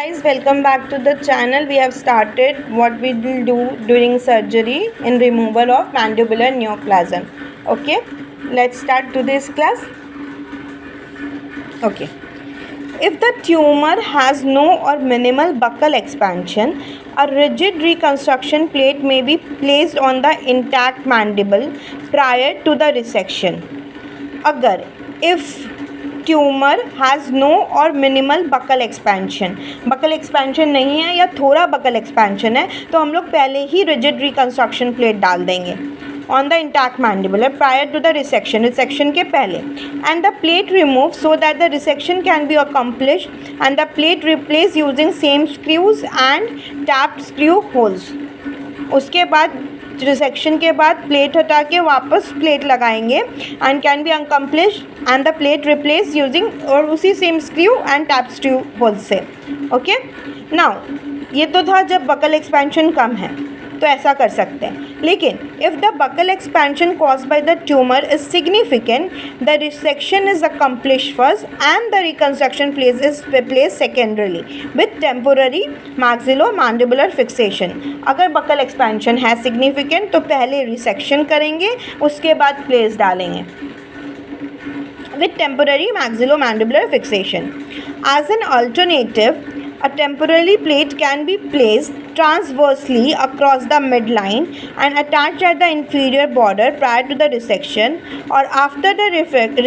Guys, welcome back to the channel. We have started what we will do during surgery in removal of mandibular neoplasm. Okay, let's start today's class. Okay, if the tumor has no or minimal buccal expansion, a rigid reconstruction plate may be placed on the intact mandible prior to the resection. अगर if tumour has no और minimal buckle expansion नहीं है या थोड़ा buckle expansion है तो हम लोग पहले ही रिजिड रिकन्स्ट्रक्शन प्लेट डाल देंगे on the intact mandibular prior to the resection के पहले and the plate remove so that the resection can be accomplish and the plate replace using same screws and tapped screw holes. उसके बाद resection के बाद plate हटा के वापस plate लगाएंगे and can be accomplish and the plate replace using और उसी same screw and tap screw hole से. ओके, नाउ ये तो था जब बकल एक्सपेंशन कम है तो ऐसा कर सकते हैं. लेकिन if the buccal expansion caused by the tumour is significant the resection is accomplish first and the reconstruction place secondarily with temporary maxillomandibular fixation. अगर बकल एक्सपेंशन है सिग्निफिकेंट तो पहले रिसेक्शन करेंगे, उसके बाद प्लेस डालेंगे with temporary maxillomandibular fixation. As an alternative, a temporary plate can be placed transversely across the midline and attached at the inferior border prior to the resection or after the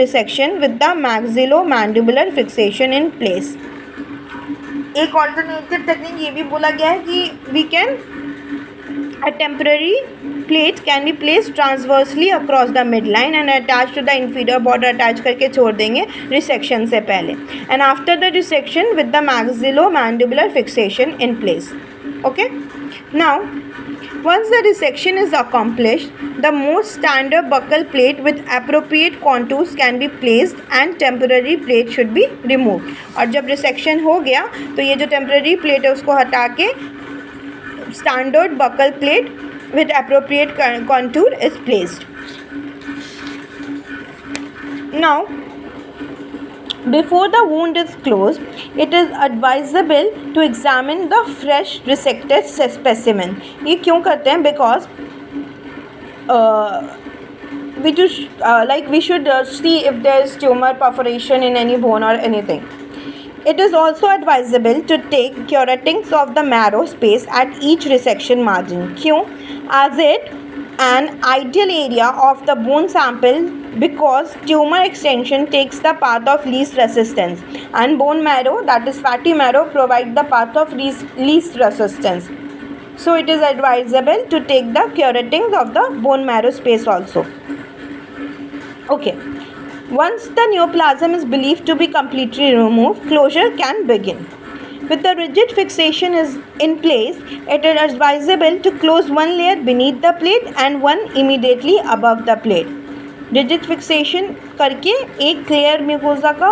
resection with the maxillomandibular fixation in place. एक alternative technique ये भी बोला गया है कि we can a temporary plate can be placed transversely across the midline and attached to the inferior border. Attach करके छोड़ देंगे रिसेक्शन से पहले and after the resection with the maxillomandibular fixation in place. Okay, now once the resection is accomplished, the most standard buccal plate with appropriate contours can be placed and temporary plate should be removed. और जब resection हो गया तो ये जो temporary plate है उसको हटा के standard buccal plate with appropriate contour is placed. Now, before the wound is closed, it is advisable to examine the fresh resected specimen. ये क्यों करते हैं? Because we should see if there is tumor perforation in any bone or anything. It is also advisable to take curettings of the marrow space at each resection margin. क्यों? As it an ideal area of the bone sample because tumor extension takes the path of least resistance and bone marrow, that is fatty marrow, provide the path of least resistance. So it is advisable to take the curettings of the bone marrow space also. Okay. Once the neoplasm is believed to be completely removed, closure can begin. With the rigid fixation is in place, it is advisable to close one layer beneath the plate and one immediately above the plate. Rigid fixation करके एक layer mucosa का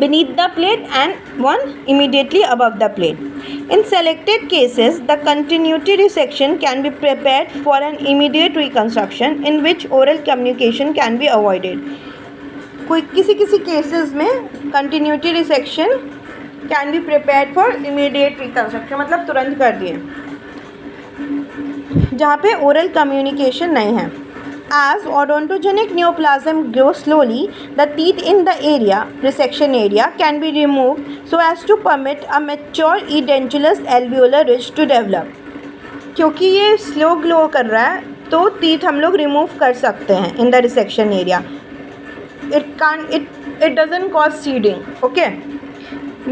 beneath the plate and one immediately above the plate. In selected cases, the continuity resection can be prepared for an immediate reconstruction in which oral communication can be avoided. कोई किसी cases में continuity resection can be prepared for immediate reconstruction मतलब तुरंत कर दिए जहाँ पे oral communication नहीं है. As odontogenic neoplasm grows slowly, the teeth in the resection area can be removed so as to permit a mature edentulous alveolar ridge to develop. क्योंकि ये slow grow कर रहा है तो teeth हम लोग remove कर सकते हैं in the resection area. It doesn't cause seeding, okay?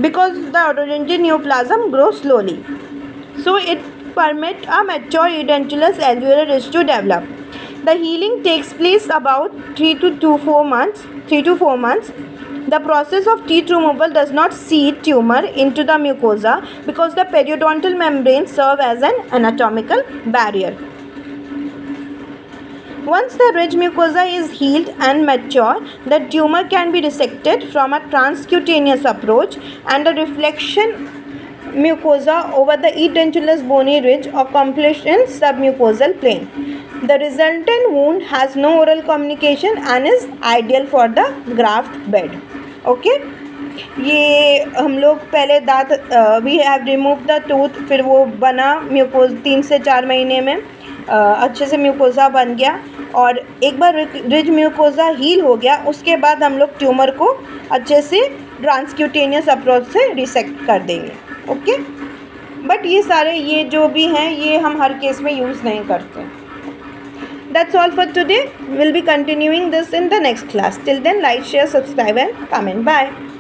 Because the odontogenic neoplasm grows slowly, so it permit a mature edentulous alveolar ridge to develop. The healing takes place about 3 to 4 months. The process of teeth removal does not seed tumor into the mucosa because the periodontal membranes serve as an anatomical barrier. Once the ridge mucosa is healed and mature, the tumor can be resected from a transcutaneous approach and a reflection mucosa over the edentulous bony ridge accomplished in submucosal plane. The resultant wound has no oral communication and is ideal for the graft bed. Okay. ये हम लोग पहले दांत we have remove the tooth, फिर वो बना mucosa 3 से 4 महीने में अच्छे से म्यूकोज़ा बन गया, और एक बार रिज म्यूकोज़ा हील हो गया उसके बाद हम लोग ट्यूमर को अच्छे से ट्रांसक्यूटेनियस अप्रोच से रिसेक्ट कर देंगे. ओके, बट ये सारे ये जो भी हैं ये हम हर केस में यूज़ नहीं करते. That's all for today. We'll be continuing this in the next class. Till then, like, share, subscribe and comment. Bye.